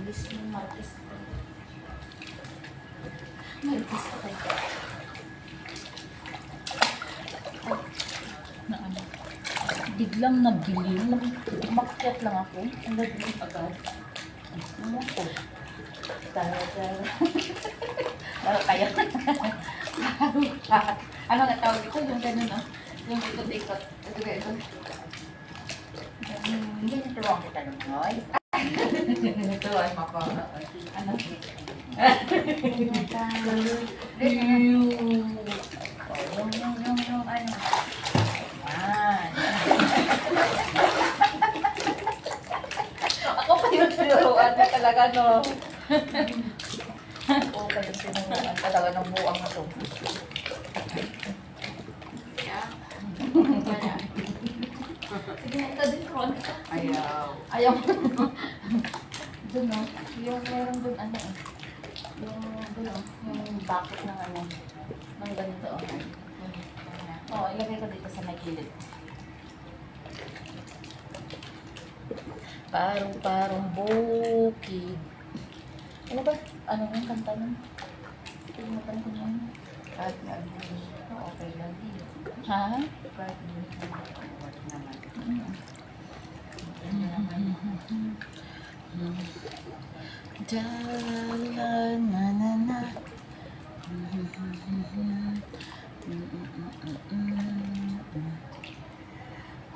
Bilis ng Marquez. Marquez ka tayo. Na ano? Biglang nagdilim. Umakyat lang ako. Ang nagdilim agad. Ano ko? Talaga. Kaya. Ano nga tawag ito? Yung gano'n, no? Yung ikot-ikot. Ito. Hindi nito ang kita lumoy. Ito ay maka... Ano? Yung ano. Ako pa yung tinuruan na talaga, no? Ako pa yung tinuruan talaga ng buwang na to. Sige, ito din, Ron. Ayaw. Doon, no? Yung meron doon, ano eh. Yung doon, yung bakit ng ano. Ng ganito, Oo, ilagay ko dito sa may gilid. Parong bukid. Ano ba? Ano yung kanta nun? Kalimutan ko yun. Okay lang din. Ha?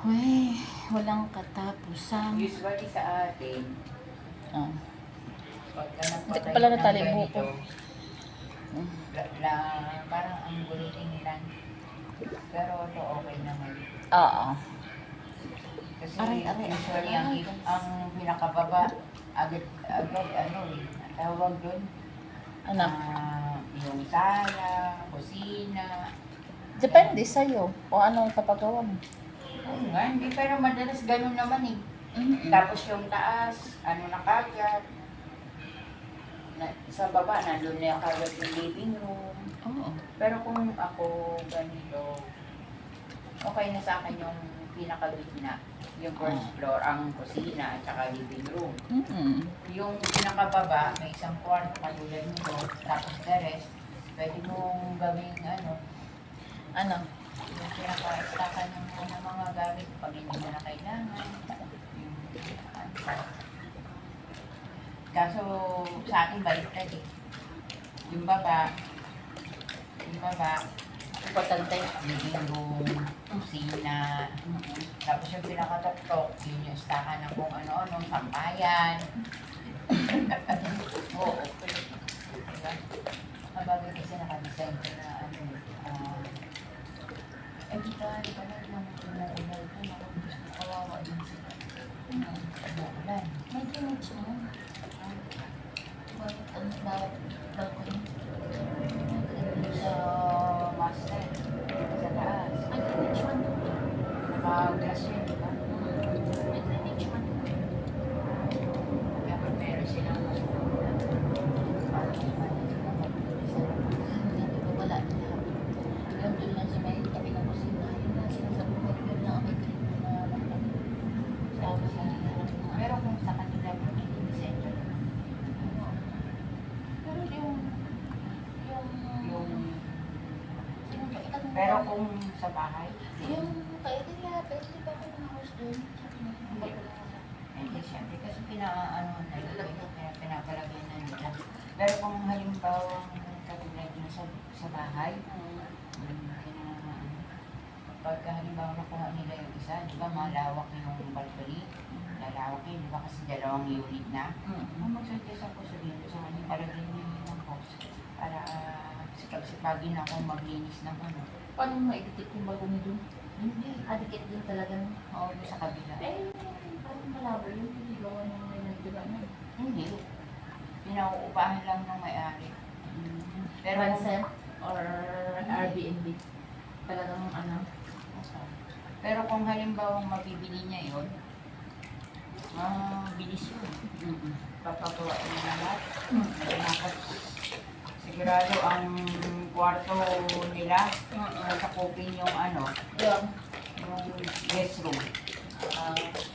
Uy, walang katapusan. Usually sa atin, pagka Hindi ko pala natali ng buko. parang ang gulitin nila. Pero ito okay naman. Oo. Kasi Aray. usually ang pinakababa, agad ano ang tawag doon? Ano? Yung sala, kusina. Depende sa'yo kung ano ang papagawa mo. Oo nga, hindi pero madalas ganun naman eh. Tapos yung taas, ano na kagad. Sa baba, nandun na kagad yung living room. Oo. Pero kung ako ganito, okay na sa akin yung pinakagitna. Yung first floor, ang kusina at saka living room. Yung pinakababa, may isang kwarto katulad nito. Tapos the rest, pwede mong gawing Ano? yung pinaka-stakan ng mga gamit pag hindi mo na kailangan. Kaso sa akin baliktad eh. Yung baba, Importante. living room, kusina, tapos yung pinakatok-tok, yun yung stakan ng kung ano-ano, sampayan. Oo, diba? Mabagay kasi nakadesign ko na every time, parang umuulan ko, gusto kawawa din sila. Umuulan. May image mo. Bakit ang balcony? Sa master, sa taas. May image man. Naka-glass yun, di ba? May image man. Kaya meron silang Hindi ko wala. Yung doon lang sa may tabi ng kusina. Yun lang sinasabi ko. Yun lang ang may trip na sabi sa pero kung sa kanila i-design ko naman. Pero yung sino ba? Pero kung sa bahay, Yung kaya nila, pwede ba ako ng house doon? hindi siyempre kasi pinapalagay na nila. Pero kung halimbawa katulad yun sa bahay, pagka halimbawa nakuha nila yung isa, di ba malawak yung balcony, lalawak yun, di ba kasi dalawang unit na. Mag-suggest ako dito sa kanya, palagyan niyo yung house para sipagin ako maglinis ng Paano maigitip yung balcony doon? Hindi. Dikit din talaga. Oo, doon sa kabila. Parang malabo yung gawa ng may nagdiba na. Hindi. Pinauupahan lang ng may-ari. Pero Transient or Airbnb. Talagang ano. Pero kung halimbawa mabibili niya yun, bilis yun. Papagawa niya lahat. Tapos sigurado ang kwarto nila, nasakupin yung Yung yung guest room.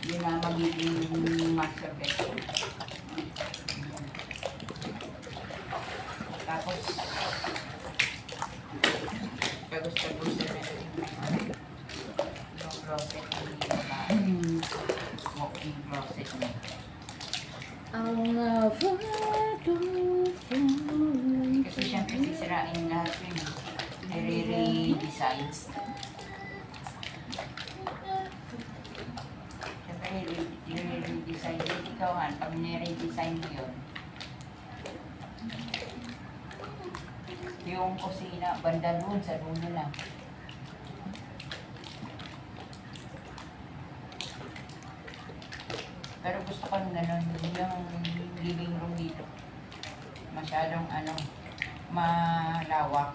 Yun na magiging master bedroom. closet ang babae. Walk-in closet niya. I'll never do for Kasi siyempre sisirain lahat yun. I-re-design. Siyempre i-re-design. Ikaw nga, pag nire-design mo yun, yung kusina, banda doon sa dulo lang. Pero gusto ko ng gano'n, yung living room dito. Masyadong malawak.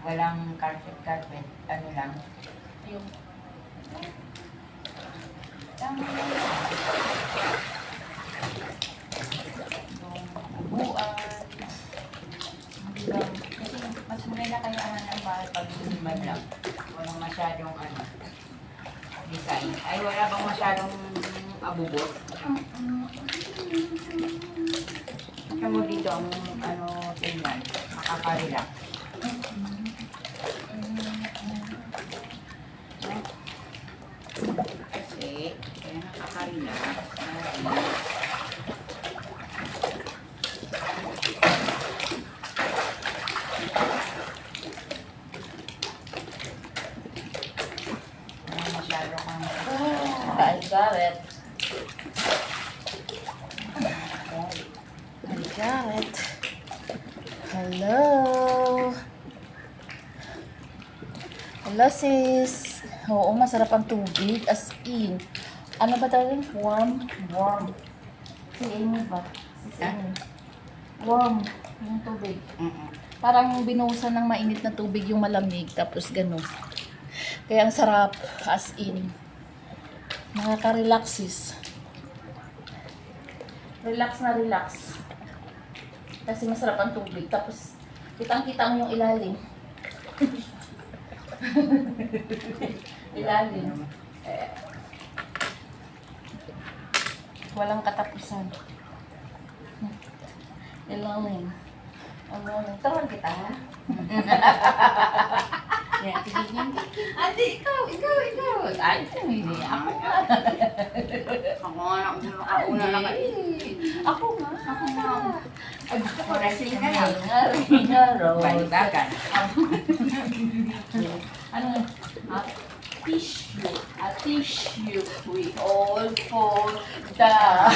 Walang carpet, ano lang. yung Tama lang. Yung upuan. Diba? Kasi mas maganda kaya ang bahay pag man lang. Walang masyadong design. Ay, wala bang masyadong abubot? Ito mo dito ang tingnan. Makakarelax. Kasi, kaya nakakarelax. Masyado kang I got it. I got it. Hello. Hello, sis. Oo, masarap ang tubig. As in. Ano ba talaga? Warm. Si Amy ba? Si Amy. Warm. Yung tubig. Parang binuhusan ng mainit na tubig yung malamig. Tapos gano'n. Kaya ang sarap. As in. Nakaka-relax, sis. Relax na relax. Kasi masarap ang tubig. Tapos, kitang-kita mo yung ilalim. Ilalim. Walang katapusan. Ilalim. Taruan kita, ha? Yan, tigigin. Ate, ikaw. Ay, hindi. Ako nga. Ako nga nakauna na kayo. Ako nga. Ay, gusto ko racing na lang. Ringa, Rose. Balibagan. Ano? A tissue. We all fall down.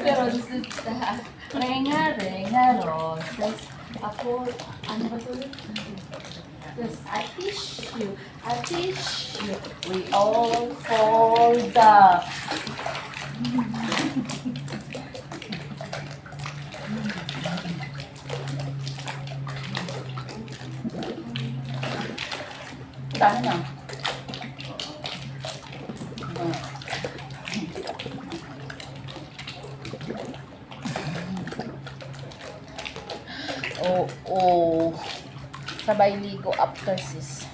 Pero gusto ta. Renga, roses. Ako, ano ba tuloy? Yes, a tissue. We all fall down. Dami na. Oo. Sabay ligo after, sis.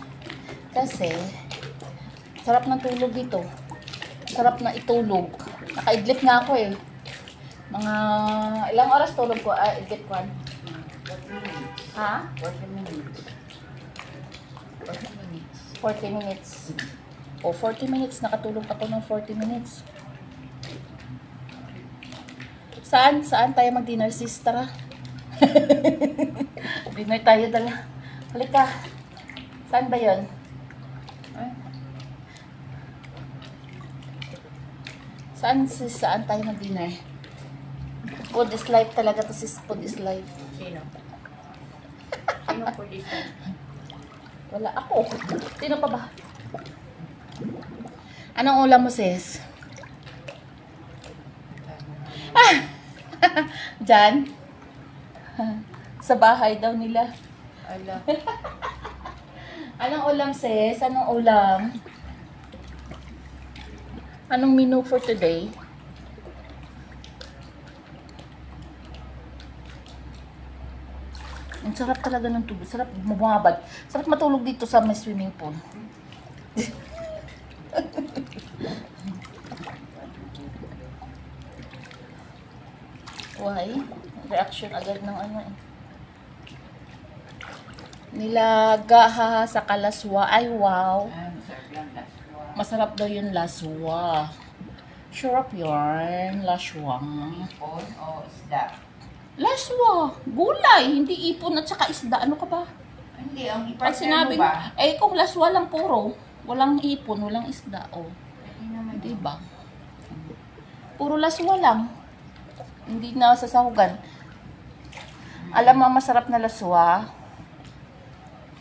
Kasi, sarap ng tulog dito. Sarap na itulog. Nakaidlip nga ako eh. Mga ilang oras tulog ko? Idlip ko. 40 minutes. Ha? 40 minutes. 40 minutes. O, 40 minutes. Nakatulog ako ng 40 minutes. Saan tayo mag-dinner, sis? Tara. Dinner tayo dala. Halika. Saan ba yun? Saan tayo mag-dinner? Food is life talaga to, sis. Food is life. Sino po dito? Wala ako. Sino pa ba? Anong ulam mo, sis? Diyan? Sa bahay daw nila. Ala. Anong ulam, sis? Anong ulam? Anong menu for today? Ang sarap talaga ng tubig. Sarap bumabad. Sarap matulog dito sa may swimming pool. Why? Reaction agad ng ano eh. Nilaga ha sa kalaswa. Ay, wow. Masarap lang laswa. Masarap daw yung laswa. Sarap yun. Laswa. Ipon o isda? Laswa. Gulay. Hindi ipon at saka isda. Ano ka ba? Hindi, ang Pag ipartner mo sinabing, ba? kung laswa lang puro. Walang ipon, walang isda. Oh. Pwede naman. Diba? Puro laswa lang. Hindi na sasahugan. Alam mo, ang masarap na laswa.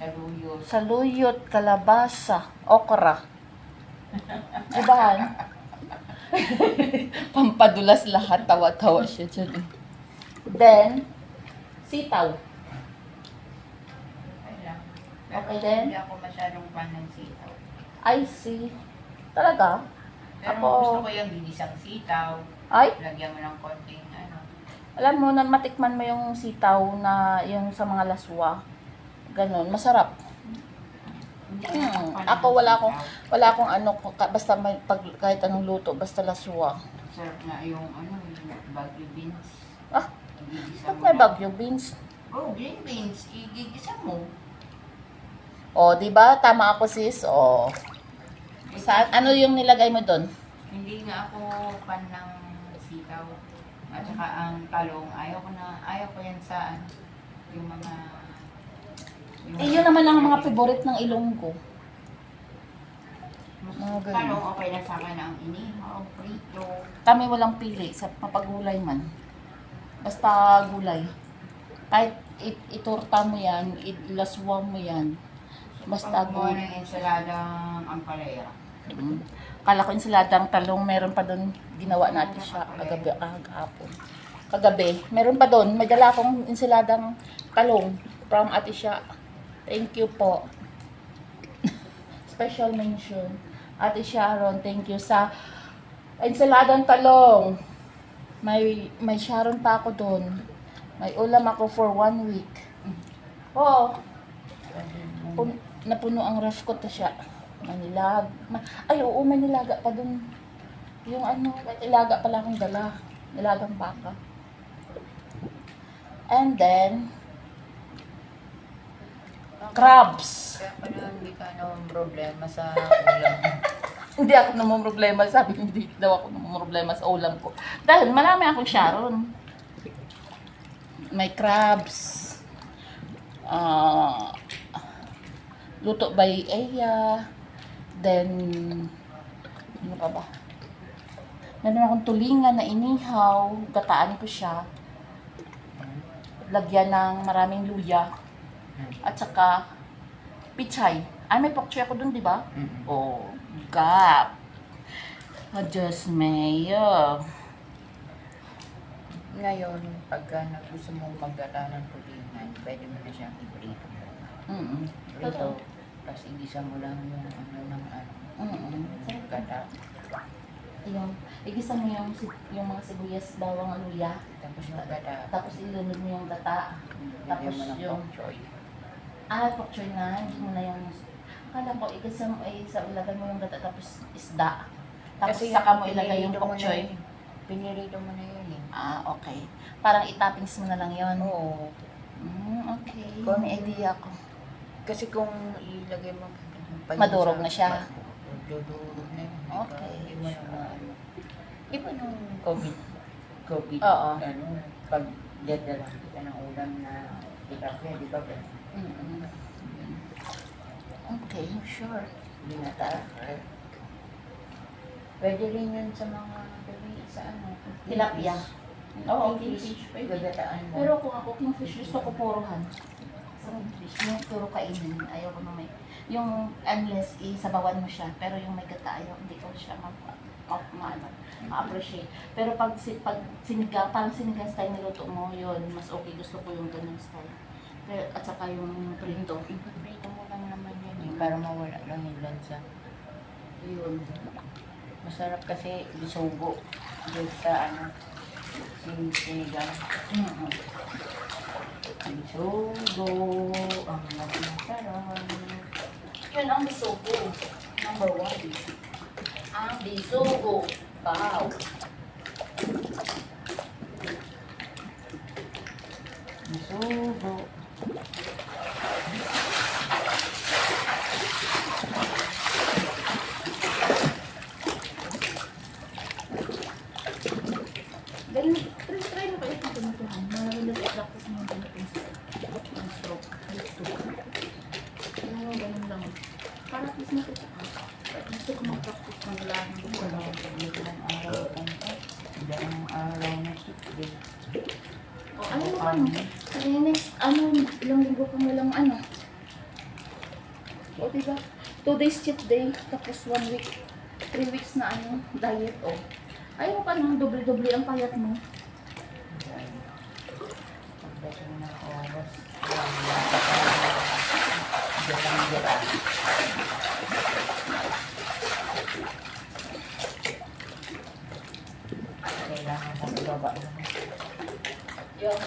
Saluyot. Saluyot, kalabasa, okra. Diba? Pampadulas lahat. Tawa-tawa siya dyan. Then, sitaw. Okay lang. Pero Okay din? hindi ako masyadong fan ng sitaw. I see. Talaga? Pero Ako- gusto ko yung ginisang sitaw. Ay, Lagyan mo ng konting alam mo, na matikman mo yung sitaw na yung sa mga laswa. Ganon, masarap. Hindi ako fan Ako ng sitaw. wala akong ano, basta may, kahit anong luto, basta laswa. Sarap nga yung yung bagyo beans. Ah, Igigisa ba't mo may lang. bagyo beans? Oh, green beans. Igigisa mo. O, di ba? Tama ako, sis. O. Saan, ano yung nilagay mo doon? Hindi nga ako fan ng sitaw. At saka ang talong, ayaw ko yan sa yung mga... Yun naman ang mga favorite ng Ilonggo. Mga ganun. Talong, okay na sa akin ang inihaw, prito. Kami walang pili sa mapagulay man. Basta gulay. Kahit itorta mo yan, ilaswa mo yan. Basta Pag gumawa gulay. ng ensaladang ampalaya. Kala ko ensaladang talong, meron pa doon, ginawa natin siya kahapon. Kagabi, meron pa doon, may dala akong ensaladang talong from Ate Sha. Thank you po. Special mention. Ate Sharon, thank you sa ensaladang talong. May Sharon pa ako doon. May ulam ako for 1 week. Oo. Napuno ang ref ko to siya. Ay, oo, may nilaga pa dun. Yung ano, ilaga pala akong dala. Nilagang baka. And then, crabs. Kaya pala hindi ka naman problema sa ulam. Hindi ako namang problema. Sabi, hindi daw ako namang problema sa ulam ko. Dahil marami akong Sharon. May crabs. Luto by Eya. Then, ano pa ba? Meron akong tulingan na inihaw. Gataan ko siya. Lagyan ng maraming luya. At saka, pichay. Ay, may pokchoy ako dun, di ba? Oh, gap. Diyos mayo. Ngayon, pagka gusto mong maggata ng tulingan, pwede mo na siyang i-prito. Prito. Tapos igisa mo lang yung gata. Igisa mo yung mga sibuyas, bawang, luya. Tapos yung gata. Tapos ilunod mo yung gata. Lagyan mo ng yung- pok choy. Pokchoy na. Hindi mo na yung... Akala ko, igisa mo, ilagay mo yung gata, tapos isda. Tapos Kasi saka mo ilagay yung pinirito mo na pokchoy. yun. Pinirito mo na yun eh. Okay. Parang itoppings mo na lang yun. Oo. Okay. Kung- May idea ako. Kasi kung ilagay mo pa yun Madurog na siya. Madurog na yun. Okay. Hindi mo na Di ba nung COVID, Oo. pag dadala kita ng ulam na tilapia, di ba ba? Okay, sure. Binata. Pwede rin yun sa mga sa Tilapia. Oo, fish. kingfish. Pwede. Gagataan mo. Pero kung ako kingfish, gusto ko puruhan. Sa kingfish, yung puro kainin. Ayaw ko na may... Yung unless isabawan mo siya, pero yung may gata, ayaw, hindi ko siya ma-appreciate. Pero pag sinigang, parang sinigang style niluto mo, yun, mas okay. Gusto ko yung ganun style. Pero, at saka yung prito. Ipaprito mo lang naman yan eh, para mawala lang yung lansa. Yun. Masarap kasi bisugo. Dito sa sinigang. Bisugo. Ang masarap. Yun ang bisugo. Number 1. Ang bisugo. Wow. Bisugo. Practice na kita. Gusto ko mag-practice ng lang. Ilang araw ka. Ilang araw na Tuesday. O, ano mo ka, no? Next, ilang linggo kang walang O, diba? 2 days cheat day, tapos 1 week, 3 weeks na diet, o. Ayaw ka nang doble-doble ang payat mo. Pagdating na oras, gerang-gerang. Kailangan mo ibaba na. Yung.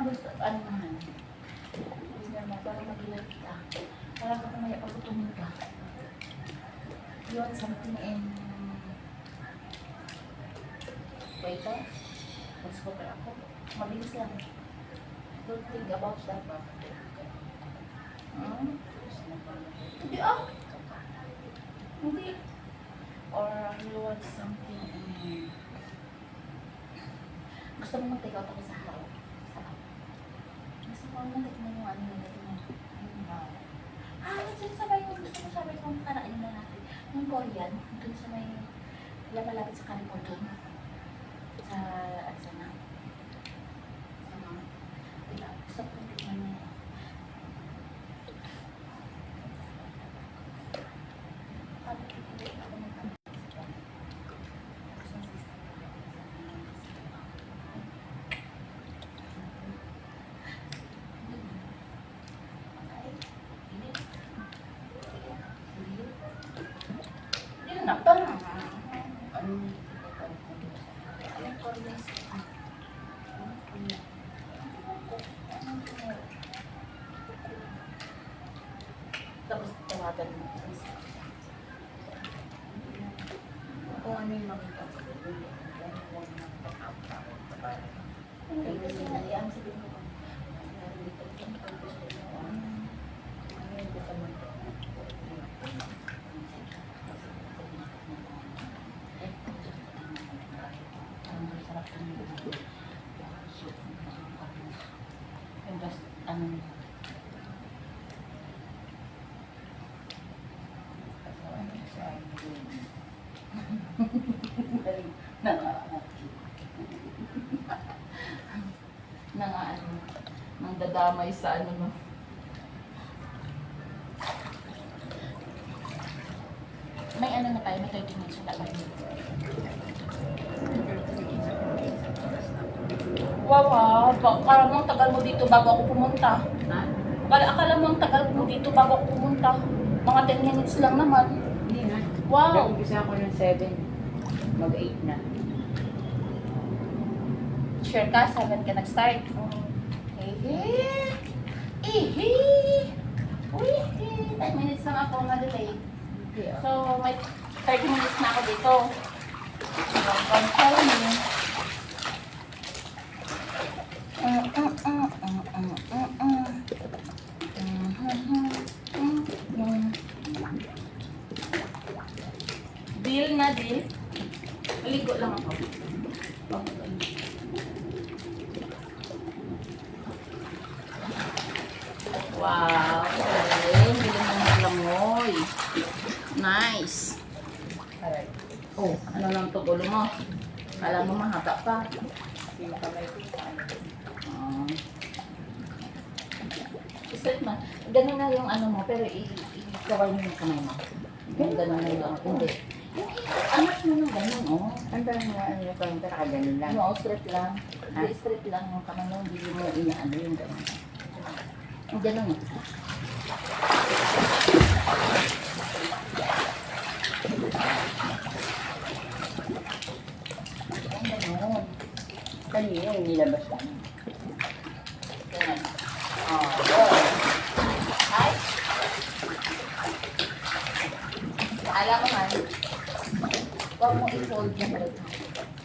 Gusto, naman? Hindi naman, para mag-ilan kita. Para ka kumaya pagtutumin ka. Yun, something in... Wait, mag-scooter ako. Mabilis lang. Don't think about that. Hindi Hindi. Or you want something in... Gusto mo mag-take out ako sa harap? Gusto mo mag-take mo yung dun sabay yung gusto mo sabay kung kanain na natin. Yung Korean, dun sa may lapalapit sa Carrefour dun. Sa na? Gusto ko tingnan niya. Tapos tawagan mo. Kung ano yung makita ko. Hindi kasi naiyan sabihin ko. Dito kung gusto mo. Ano yung gusto mo? Nang dadamay sa no. May na tayo, may 30 minutes na tayo. Wow, akala mo ang tagal mo dito bago ako pumunta. Akala mo ang tagal mo dito bago ako pumunta. Mga 10 minutes lang naman. Hindi nga. Wow! Nag-umpisa ako ng 7. Mag-8 na. Sure ka, 7 ka nag-start. Ehe! Ehe! Uy! 10 minutes lang ako na-delay. So, may 30 minutes na ako dito. Control me. Deal na deal. Maligo lang ako. Wow! Galing! Galing ng langoy. Nice! Alright. Oh, ano lang to ulo mo? Kala mo mahaba pa. Yung kamay ko sa ano. Straight man. Ganun na yung ano mo, pero i-cover mo yung kamay mo. Yung ganun na yung, hindi. Yung anak mo ng ganun, oh. Ang parang ano yung parang nakaganon lang. No, straight lang. Hindi, straight lang yung kamay mo, hindi mo inaano yung ganun. Yung ganun, eh. Yung ganun. Kanina yung nilabas lang. Ganun. Oh, good. Ay! Alam mo man, huwag mo i-fold yung leg.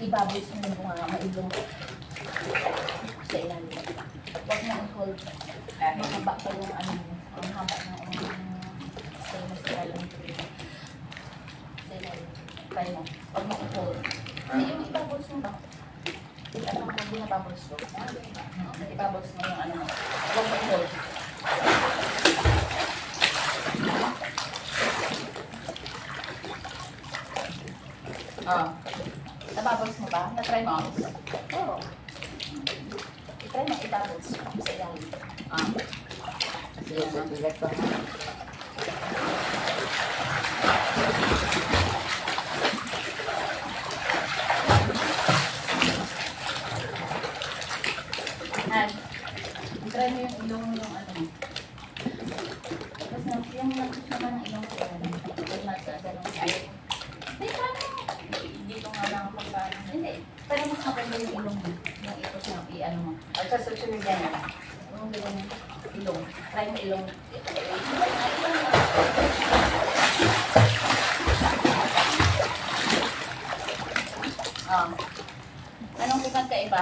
Ibaboys mo yung mga mailong sa ilalim. Huwag mo i-fold. Mahaba pa yung ano mo. Ang haba ng stainless steel yung sa ilalim. Try mo. Huwag mo i-fold. Hindi yung ibaboys mo ba? Ano mo binababoys ko? Ibaboys mo yung ano mo. Huwag mo i-fold. Oh. Nababos mo ba? Na-try mo? Oo. I-try mo, i-bubbles mo sa ilalim. Ah. Kasi yung mabigat ko. And, i-try mo yung ilong mo yung ano mo. Tapos yung nag-push naman ng ilong ko. Pag nasa, ganun. Ay, hindi, paano? Dito nga lang ako paano. Hindi. Pero mas maganda yung ilong mo. Yung ito siya, i-ano mo. At sa susunod yan ah. Yung ganun yung ilong. Try mo ilong. Ah. Anong pinagkaiba?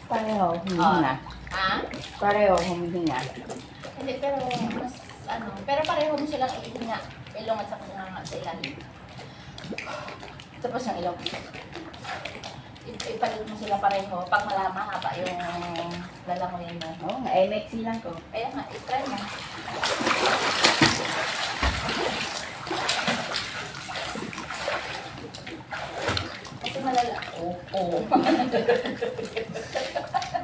Pareho, humihinga. Ah? Pareho, humihinga. Hindi, pero mas ano, pero pareho mo silang ihinga. Ilong at saka nga sa ilalim. Tapos yung ilong. Ipalit mo sila pareho. Pag mahaba yung lalangoyin mo. Oo nga, eh, mexi lang ko. Kaya nga, i-try mo. Kasi malala. Oo.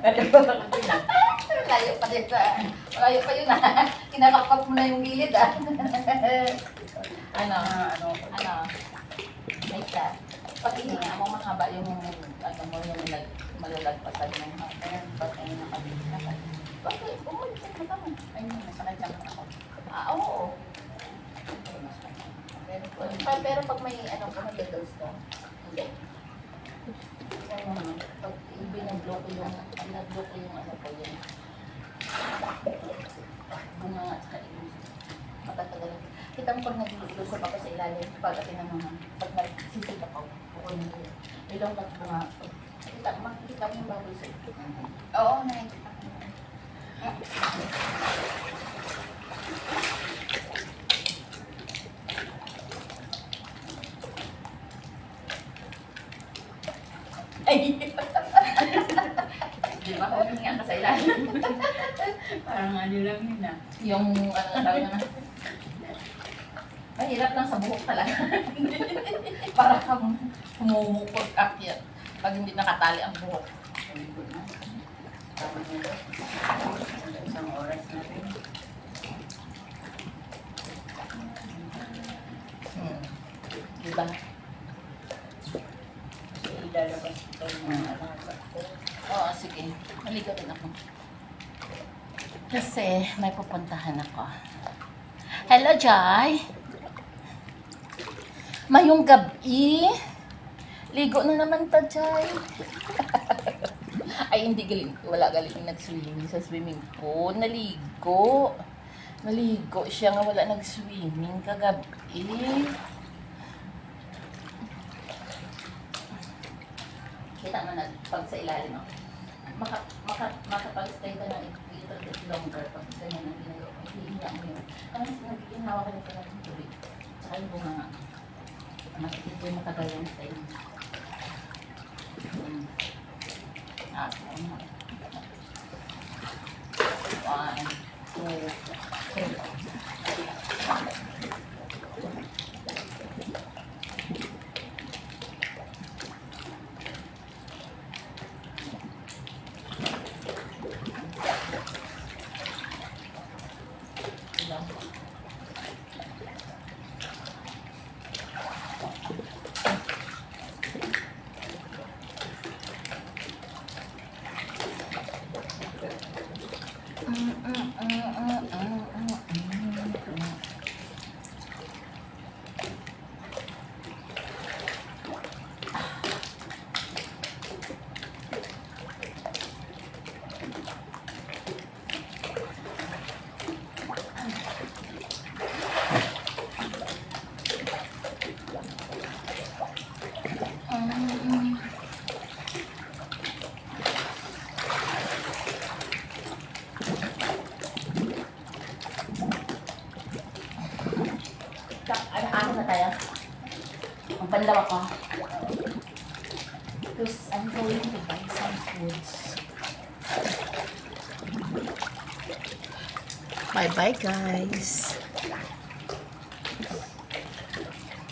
Layo pa din sa, malayo pa yun ah. Kinakapkap mo na yung gilid ah. Ano, like that. Pag hininga mo, mahaba yung, ano mo, yung malalagpasan ng ayan, pag ayun na kami. Bakit? Bumalik ka na naman. Ayun, nasanadyan mo ako. Ah, oo. Pero pag may, ano, kung may littles ka, hindi. Pag binablock ko yung ano ko yun. Bunga nga sa ilong. Matatagal. Kita mo pag nag-ilusok ako sa ilalim, pag atin naman, pag nagsisita ko, kukunin ko yun. Ilong at bunga. Makikita mo yung baboy sa ito. Oo, nakikita ko. Ay! Di ba? Huminga ka sa ilalim. Parang ano lang yun ah. Yung ano na tawag na. Ay, hirap lang sa buhok talaga. Para kang humumukot akyat pag hindi nakatali ang buhok. Sabi ko na. Tama nila. Isang oras na rin. Diba? So, ilalabas ito yung mga alaga ko. Oo, sige. Maligo din ako. Kasi may pupuntahan ako. Hello, Jai. Mayong gabi. Ligo na naman ta, Jai. Ay, hindi galing. Wala galing nag-swimming sa swimming pool. Naligo. Naligo siya nga wala nag-swimming kagabi. Kita mo na pag sa ilalim ako. Makapag-stay ka na little bit longer pag ganyan ang ginagawa. Hihinga mo yun. Kasi nagiging hawa ka na sa natin tubig. Tsaka yung bunga. Makikita yung matagal yung stay. One, two, three. Ano na tayo? Ang panlaw ako. Because I'm going to buy some foods. Bye-bye, guys.